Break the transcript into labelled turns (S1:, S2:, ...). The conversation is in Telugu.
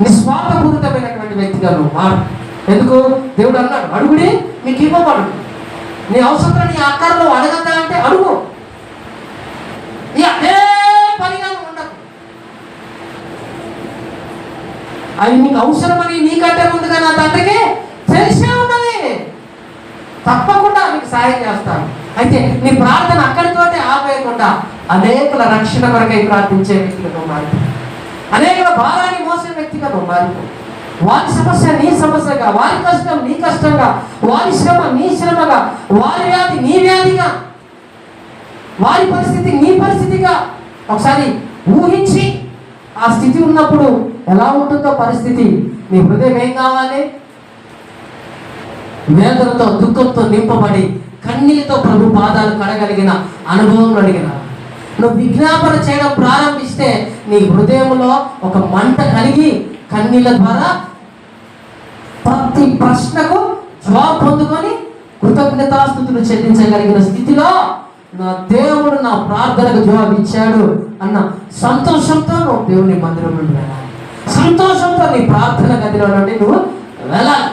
S1: నిస్వార్థపూరితమైనటువంటి వ్యక్తిగా నువ్వు మారు. ఎందుకు? దేవుడు అన్నాడు, అడుగుడి మీకు ఇవ్వబడు. నీ అవసరం నీ ఆకారంలో అడగద్దా అంటే అడుగు. అదే పనిగా ఉండదు. అది నీకు అవసరమని నీకంటే ముందుగా నా తండ్రికి తెలిసే ఉన్నది. తప్పకుండా నీకు సాయం చేస్తాను. అయితే నీ ప్రార్థన అక్కడితోటే ఆపేయకుండా అనేకుల రక్షణ కొరకై ప్రార్థించే వ్యక్తిగా మారి, అనేకుల భారాన్ని మోసే వ్యక్తిగా మారిపో. వారి సమస్య నీ సమస్యగా, వారి కష్టం నీ కష్టంగా, వారి శ్రమ నీ శ్రమగా, వారి వ్యాధి నీ వ్యాధిగా, వారి పరిస్థితి నీ పరిస్థితిగా ఒకసారి ఊహించి ఆ స్థితి ఉన్నప్పుడు ఎలా ఉంటుందో పరిస్థితి, నీ హృదయం ఏం కావాలి? వేదనతో దుఃఖంతో నింపబడి కన్నీళ్ళతో ప్రభు పాదాలు కడగలిగిన అనుభవం అడిగిన నువ్వు విజ్ఞాపన చేయడం ప్రారంభిస్తే నీ హృదయంలో ఒక మంట కలిగి కన్నీళ్ళ ద్వారా ప్రతి ప్రశ్నకు జవాబు పొందుకొని కృతజ్ఞతాస్తుతులు చెల్లించగలిగిన స్థితిలో నా దేవుడు నా ప్రార్థనకు జవాబు ఇచ్చాడు అన్న సంతోషంతో నువ్వు దేవుని మందిరం నుండి వెళ్ళాలి. సంతోషంతో నీ ప్రార్థన గదిలో నుండి నువ్వు వెళ్ళాలి.